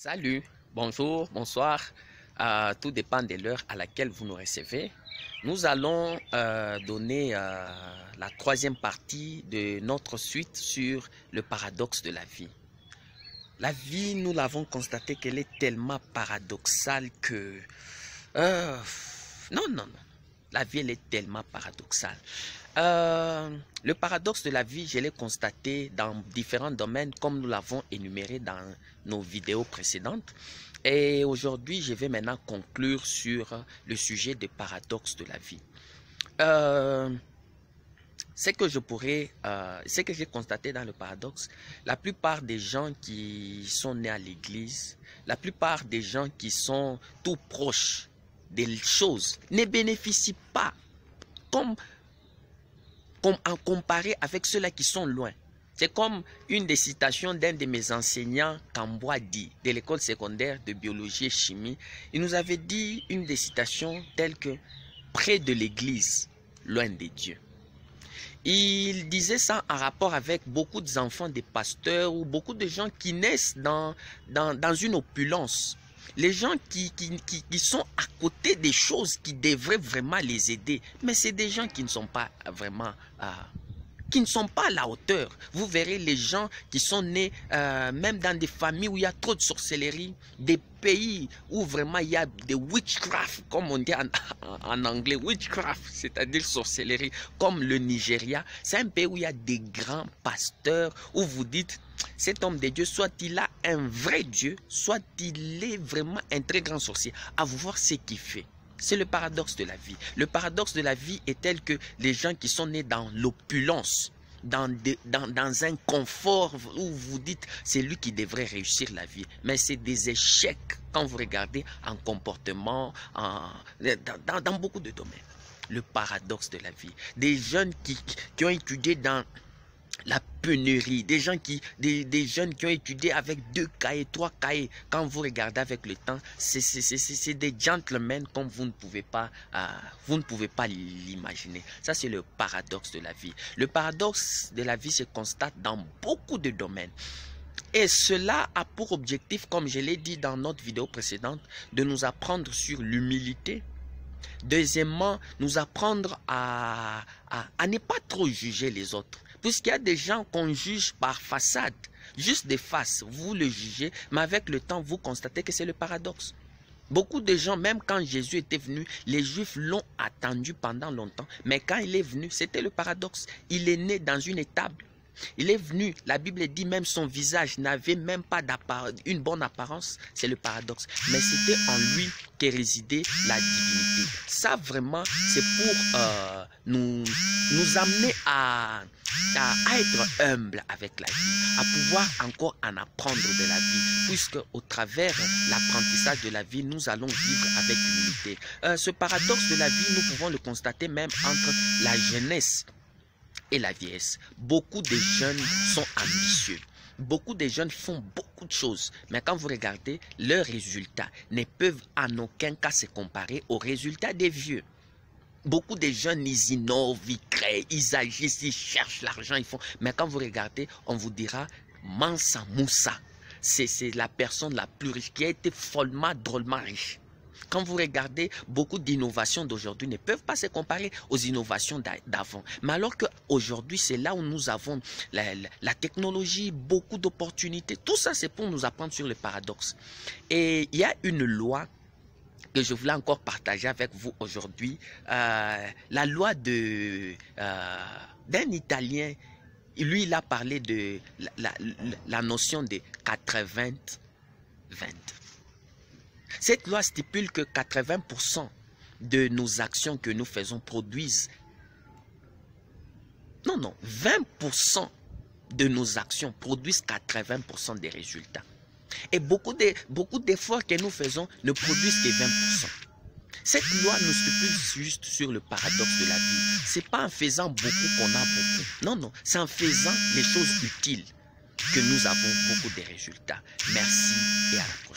Salut, bonjour, bonsoir. Tout dépend de l'heure à laquelle vous nous recevez. Nous allons donner la troisième partie de notre suite sur le paradoxe de la vie. La vie, nous l'avons constaté qu'elle est tellement paradoxale que... non. La vie, elle est tellement paradoxale. Le paradoxe de la vie, je l'ai constaté dans différents domaines comme nous l'avons énuméré dans nos vidéos précédentes. Et aujourd'hui, je vais maintenant conclure sur le sujet des paradoxes de la vie. Ce que j'ai constaté dans le paradoxe, la plupart des gens qui sont nés à l'église, la plupart des gens qui sont tout proches des choses ne bénéficient pas comme en comparé avec ceux-là qui sont loin. C'est comme une des citations d'un de mes enseignants, Kamboua dit, de l'école secondaire de biologie et chimie. Il nous avait dit une des citations telles que « près de l'église, loin des dieux ». Il disait ça en rapport avec beaucoup d'enfants des pasteurs ou beaucoup de gens qui naissent dans une opulence. Les gens qui sont à côté des choses qui devraient vraiment les aider. Mais c'est des gens qui ne sont pas vraiment... qui ne sont pas à la hauteur. Vous verrez les gens qui sont nés même dans des familles où il y a trop de sorcellerie, des pays où vraiment il y a des witchcraft, comme on dit en anglais, witchcraft, c'est-à-dire sorcellerie, comme le Nigeria. C'est un pays où il y a des grands pasteurs, où vous dites, cet homme de Dieu, soit il a un vrai Dieu, soit il est vraiment un très grand sorcier. À vous voir ce qu'il fait. C'est le paradoxe de la vie. Le paradoxe de la vie est tel que les gens qui sont nés dans l'opulence, dans un confort où vous dites c'est lui qui devrait réussir la vie. Mais c'est des échecs quand vous regardez en comportement, dans beaucoup de domaines. Le paradoxe de la vie. Des jeunes qui ont étudié dans la pénurie, des jeunes qui ont étudié avec 2 cahiers, 3 cahiers. Quand vous regardez avec le temps, c'est des gentlemen comme vous ne pouvez pas l'imaginer. Ça, c'est le paradoxe de la vie. Le paradoxe de la vie se constate dans beaucoup de domaines. Et cela a pour objectif, comme je l'ai dit dans notre vidéo précédente, de nous apprendre sur l'humilité. Deuxièmement, nous apprendre à ne pas trop juger les autres. Puisqu'il y a des gens qu'on juge par façade, juste des faces, vous le jugez, mais avec le temps, vous constatez que c'est le paradoxe. Beaucoup de gens, même quand Jésus était venu, les Juifs l'ont attendu pendant longtemps, mais quand il est venu, c'était le paradoxe. Il est né dans une étable. Il est venu, la Bible dit même son visage n'avait même pas une bonne apparence, c'est le paradoxe. Mais c'était en lui que résidait la divinité. Ça vraiment, c'est pour nous amener à être humble avec la vie, à pouvoir encore en apprendre de la vie, puisque au travers l'apprentissage de la vie, nous allons vivre avec humilité. Ce paradoxe de la vie, nous pouvons le constater même entre la jeunesse et la vieillesse. Beaucoup de jeunes sont ambitieux. Beaucoup de jeunes font beaucoup de choses. Mais quand vous regardez, leurs résultats ne peuvent en aucun cas se comparer aux résultats des vieux. Beaucoup de jeunes, ils innovent, ils créent, ils agissent, ils cherchent l'argent, ils font. Mais quand vous regardez, on vous dira Mansa Moussa. C'est la personne la plus riche qui a été follement, drôlement riche. Quand vous regardez, beaucoup d'innovations d'aujourd'hui ne peuvent pas se comparer aux innovations d'avant. Mais alors qu'aujourd'hui, c'est là où nous avons la technologie, beaucoup d'opportunités. Tout ça, c'est pour nous apprendre sur le paradoxe. Et il y a une loi que je voulais encore partager avec vous aujourd'hui. La loi d'un Italien. Lui, il a parlé de la notion de 80-20. Cette loi stipule que 80% de nos actions que nous faisons produisent... Non, 20% de nos actions produisent 80% des résultats. Et beaucoup d'efforts que nous faisons ne produisent que 20%. Cette loi nous stipule juste sur le paradoxe de la vie. Ce n'est pas en faisant beaucoup qu'on a beaucoup. Non, c'est en faisant les choses utiles que nous avons beaucoup de résultats. Merci et à la prochaine.